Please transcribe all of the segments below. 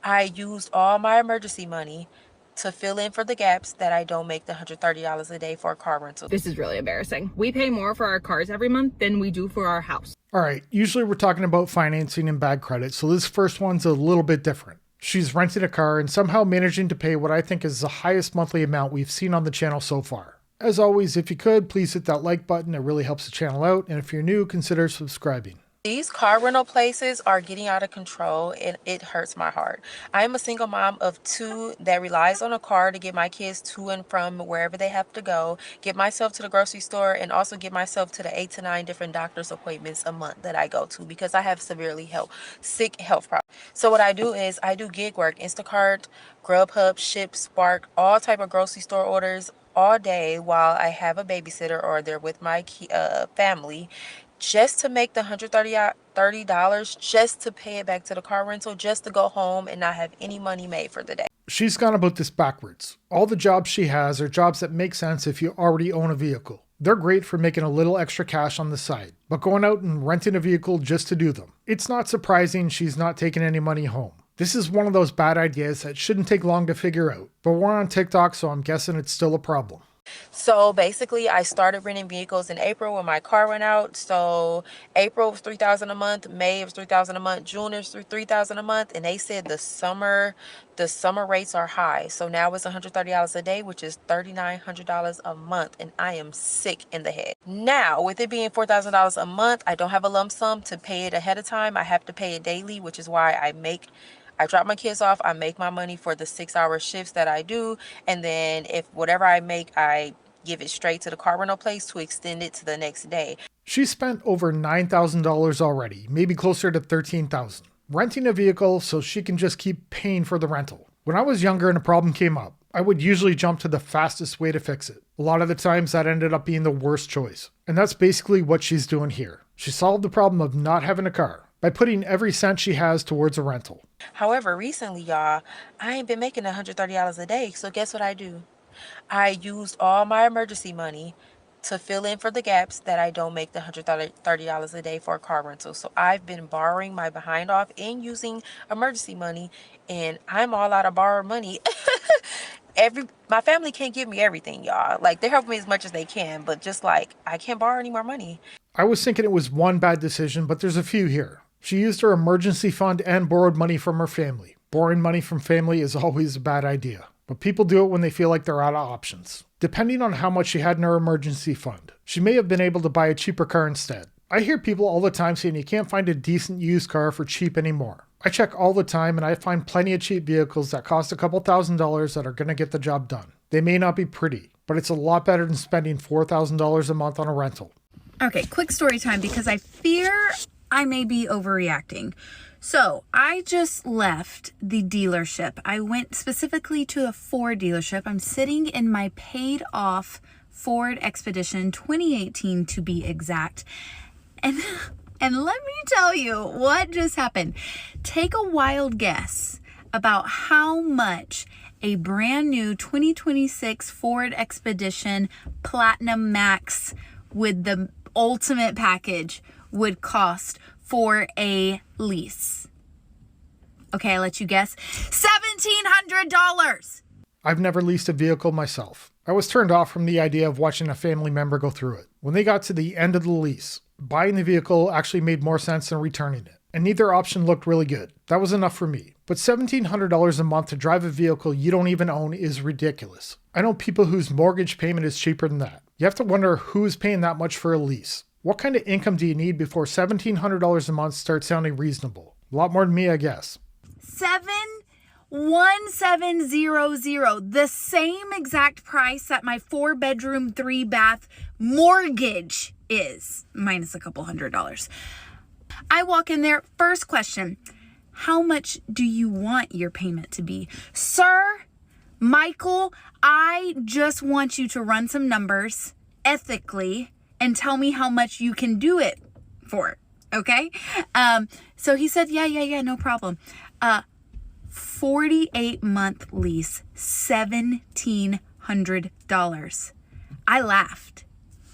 I used all my emergency money to fill in for the gaps that I don't make the $130 a day for a car rental. This is really embarrassing. We pay more for our cars every month than we do for our house. All right, usually we're talking about financing and bad credit, so this first one's a little bit different. She's renting a car and somehow managing to pay what I think is the highest monthly amount we've seen on the channel so far. As always, if you could, please hit that like button. It really helps the channel out, and if you're new, consider subscribing. These car rental places are getting out of control and it hurts my heart. I am a single mom of 2 that relies on a car to get my kids to and from wherever they have to go, get myself to the grocery store, and also get myself to the 8 to 9 different doctor's appointments a month that I go to because I have severely sick health problems. So what I do is I do gig work, Instacart, GrubHub, Shipt, Spark, all type of grocery store orders all day while I have a babysitter or they're with my family, just to make the $130 just to pay it back to the car rental, just to go home and not have any money made for the day. She's gone about this backwards. All the jobs she has are jobs that make sense if you already own a vehicle. They're great for making a little extra cash on the side, but going out and renting a vehicle just to do them, it's not surprising she's not taking any money home. This is one of those bad ideas that shouldn't take long to figure out, but we're on TikTok, so I'm guessing it's still a problem. So basically, I started renting vehicles in April when my car went out. So April was $3,000 a month, May was $3,000 a month, June is $3,000 a month, and they said the summer rates are high. So now it's $130 a day, which is $3,900 a month, and I am sick in the head. Now, with it being $4,000 a month, I don't have a lump sum to pay it ahead of time. I have to pay it daily, which is why I drop my kids off, I make my money for the 6-hour shifts that I do, and then if whatever I make, I give it straight to the car rental place to extend it to the next day. She spent over $9,000 already, maybe closer to $13,000, renting a vehicle so she can just keep paying for the rental. When I was younger and a problem came up, I would usually jump to the fastest way to fix it. A lot of the times that ended up being the worst choice. And that's basically what she's doing here. She solved the problem of not having a car by putting every cent she has towards a rental. However, recently, y'all, I ain't been making $130 a day, so guess what I do? I used all my emergency money to fill in for the gaps that I don't make the $130 a day for a car rental. So I've been borrowing my behind off and using emergency money, and I'm all out of borrowed money. My family can't give me everything, y'all. Like, they help me as much as they can, but just like, I can't borrow any more money. I was thinking it was one bad decision, but there's a few here. She used her emergency fund and borrowed money from her family. Borrowing money from family is always a bad idea, but people do it when they feel like they're out of options. Depending on how much she had in her emergency fund, she may have been able to buy a cheaper car instead. I hear people all the time saying you can't find a decent used car for cheap anymore. I check all the time and I find plenty of cheap vehicles that cost a couple $1,000s that are going to get the job done. They may not be pretty, but it's a lot better than spending $4,000 a month on a rental. Okay, quick story time because I fear I may be overreacting. So I just left the dealership. I went specifically to a Ford dealership. I'm sitting in my paid off Ford Expedition 2018 to be exact. And let me tell you what just happened. Take a wild guess about how much a brand new 2026 Ford Expedition Platinum Max with the ultimate package would cost for a lease. Okay, I'll let you guess. $1,700! I've never leased a vehicle myself. I was turned off from the idea of watching a family member go through it. When they got to the end of the lease, buying the vehicle actually made more sense than returning it. And neither option looked really good. That was enough for me. But $1,700 a month to drive a vehicle you don't even own is ridiculous. I know people whose mortgage payment is cheaper than that. You have to wonder who's paying that much for a lease. What kind of income do you need before $1,700 a month starts sounding reasonable? A lot more than me, I guess. 71700, the same exact price that my 4-bedroom, 3-bath mortgage is, minus a couple $100s. I walk in there, first question, how much do you want your payment to be? Sir, Michael, I just want you to run some numbers ethically and tell me how much you can do it for, okay? So he said, yeah, no problem. 48-month lease, $1,700. I laughed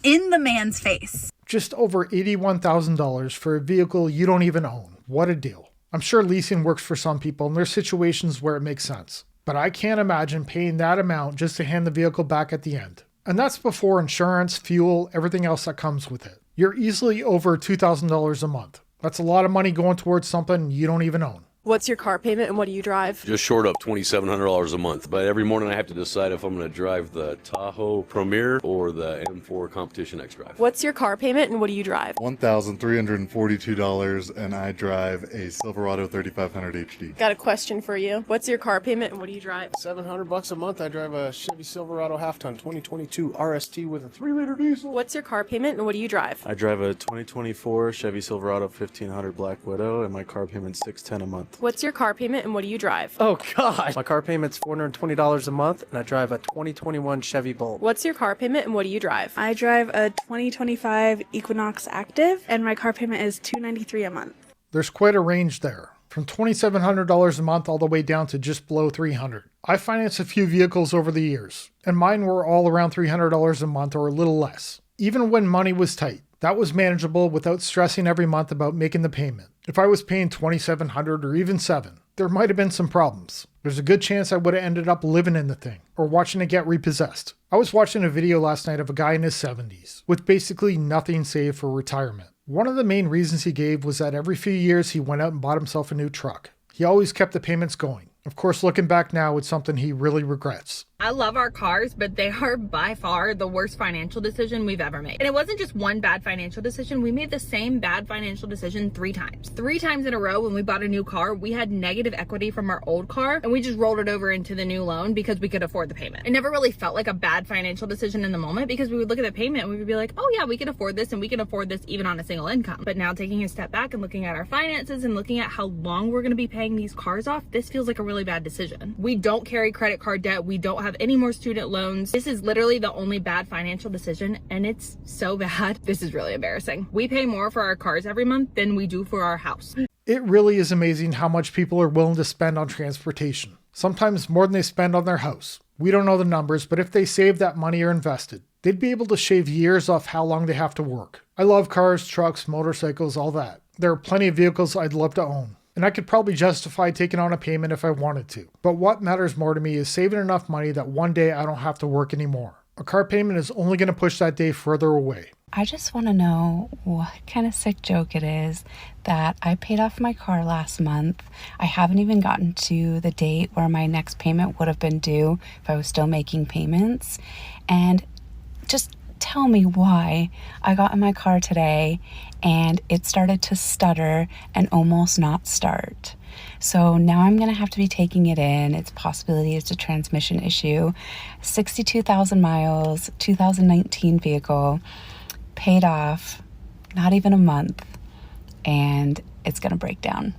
in the man's face. Just over $81,000 for a vehicle you don't even own. What a deal. I'm sure leasing works for some people and there's situations where it makes sense. But I can't imagine paying that amount just to hand the vehicle back at the end. And that's before insurance, fuel, everything else that comes with it. You're easily over $2,000 a month. That's a lot of money going towards something you don't even own. What's your car payment and what do you drive? Just short of $2,700 a month. But every morning I have to decide if I'm going to drive the Tahoe Premier or the M4 Competition X Drive. What's your car payment and what do you drive? $1,342 and I drive a Silverado 3500 HD. Got a question for you. What's your car payment and what do you drive? $700 a month. I drive a Chevy Silverado half-ton 2022 RST with a 3-liter diesel. What's your car payment and what do you drive? I drive a 2024 Chevy Silverado 1500 Black Widow and my car payment's $610 a month. What's your car payment and what do you drive? Oh God! My car payment's $420 a month, and I drive a 2021 Chevy Bolt. What's your car payment and what do you drive? I drive a 2025 Equinox Active, and my car payment is $293 a month. There's quite a range there, from $2,700 a month all the way down to just below $300. I financed a few vehicles over the years, and mine were all around $300 a month or a little less. Even when money was tight, that was manageable without stressing every month about making the payment. If I was paying $2,700 or even $700, there might have been some problems. There's a good chance I would have ended up living in the thing or watching it get repossessed. I was watching a video last night of a guy in his 70s with basically nothing saved for retirement. One of the main reasons he gave was that every few years he went out and bought himself a new truck. He always kept the payments going. Of course, looking back now, it's something he really regrets. I love our cars, but they are by far the worst financial decision we've ever made. And it wasn't just one bad financial decision. We made the same bad financial decision 3 times. 3 times in a row when we bought a new car, we had negative equity from our old car and we just rolled it over into the new loan because we could afford the payment. It never really felt like a bad financial decision in the moment because we would look at the payment and we would be like, oh yeah, we can afford this and we can afford this even on a single income. But now taking a step back and looking at our finances and looking at how long we're going to be paying these cars off, this feels like a really bad decision. We don't carry credit card debt. We don't have any more student loans. This is literally the only bad financial decision and it's so bad. This is really embarrassing. We pay more for our cars every month than we do for our house. It really is amazing how much people are willing to spend on transportation. Sometimes more than they spend on their house. We don't know the numbers, but if they save that money or invested, they'd be able to shave years off how long they have to work. I love cars, trucks, motorcycles, all that. There are plenty of vehicles I'd love to own. And I could probably justify taking on a payment if I wanted to. But what matters more to me is saving enough money that one day I don't have to work anymore. A car payment is only going to push that day further away. I just want to know what kind of sick joke it is that I paid off my car last month. I haven't even gotten to the date where my next payment would have been due if I was still making payments. And just tell me why I got in my car today and it started to stutter and almost not start. So now I'm going to have to be taking it in. It's a possibility it's a transmission issue. 62,000 miles, 2019 vehicle, paid off, not even a month, and it's going to break down.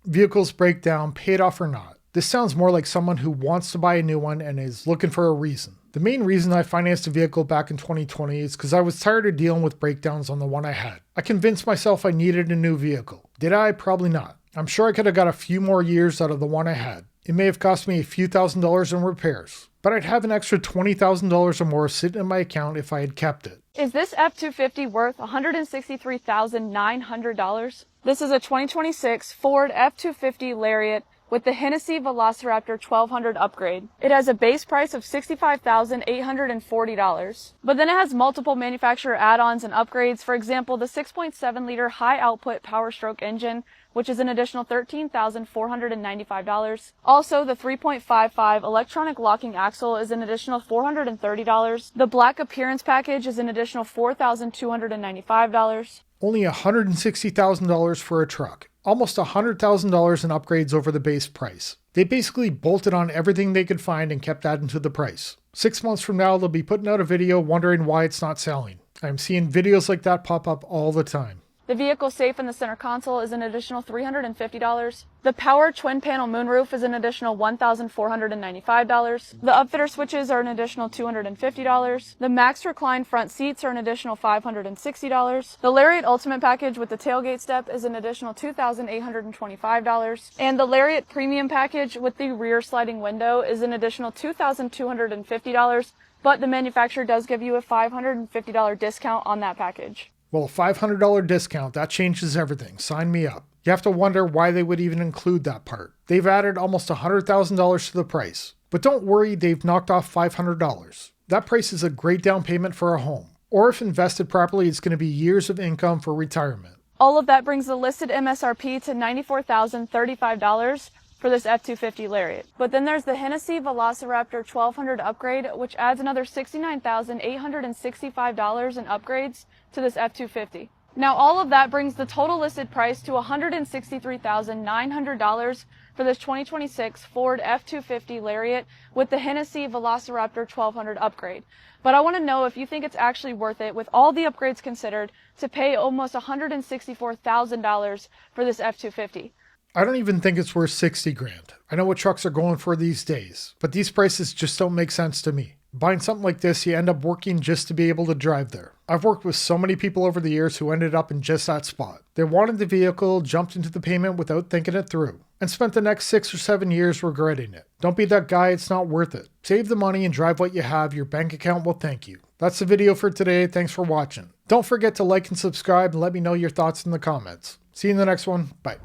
Vehicles break down, paid off or not. This sounds more like someone who wants to buy a new one and is looking for a reason. The main reason I financed a vehicle back in 2020 is because I was tired of dealing with breakdowns on the one I had. I convinced myself I needed a new vehicle. Did I? Probably not. I'm sure I could have got a few more years out of the one I had. It may have cost me a few $1,000s in repairs, but I'd have an extra $20,000 or more sitting in my account if I had kept it. Is this F-250 worth $163,900? This is a 2026 Ford F-250 Lariat with the Hennessy Velociraptor 1200 upgrade. It has a base price of $65,840, but then it has multiple manufacturer add-ons and upgrades. For example, the 6.7-liter high-output Power Stroke engine, which is an additional $13,495. Also, the 3.55 electronic locking axle is an additional $430. The black appearance package is an additional $4,295. Only $160,000 for a truck. Almost $100,000 in upgrades over the base price. They basically bolted on everything they could find and kept adding to the price. 6 months from now, they'll be putting out a video wondering why it's not selling. I'm seeing videos like that pop up all the time. The vehicle safe in the center console is an additional $350. The power twin panel moonroof is an additional $1,495. The upfitter switches are an additional $250. The max recline front seats are an additional $560. The Lariat Ultimate package with the tailgate step is an additional $2,825. And the Lariat Premium package with the rear sliding window is an additional $2,250. But the manufacturer does give you a $550 discount on that package. Well, a $500 discount, that changes everything. Sign me up. You have to wonder why they would even include that part. They've added almost $100,000 to the price. But don't worry, they've knocked off $500. That price is a great down payment for a home. Or if invested properly, it's going to be years of income for retirement. All of that brings the listed MSRP to $94,035 for this F-250 Lariat. But then there's the Hennessy Velociraptor 1200 upgrade, which adds another $69,865 in upgrades to this F-250. Now all of that brings the total listed price to $163,900 for this 2026 Ford F-250 Lariat with the Hennessy Velociraptor 1200 upgrade. But I want to know if you think it's actually worth it, with all the upgrades considered, to pay almost $164,000 for this F-250. I don't even think it's worth 60 grand. I know what trucks are going for these days, but these prices just don't make sense to me. Buying something like this, you end up working just to be able to drive there. I've worked with so many people over the years who ended up in just that spot. They wanted the vehicle, jumped into the payment without thinking it through, and spent the next 6 or 7 years regretting it. Don't be that guy, it's not worth it. Save the money and drive what you have, your bank account will thank you. That's the video for today, thanks for watching. Don't forget to like and subscribe and let me know your thoughts in the comments. See you in the next one, bye.